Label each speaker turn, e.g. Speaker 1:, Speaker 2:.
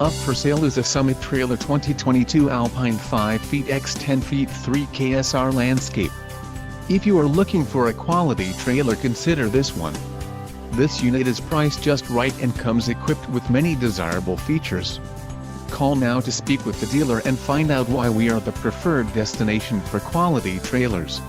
Speaker 1: Up for sale is a Summit Trailer 2022 Alpine 5 feet x 10 feet 3K SR Landscape. If you are looking for a quality trailer, consider this one. This unit is priced just right and comes equipped with many desirable features. Call now to speak with the dealer and find out why we are the preferred destination for quality trailers.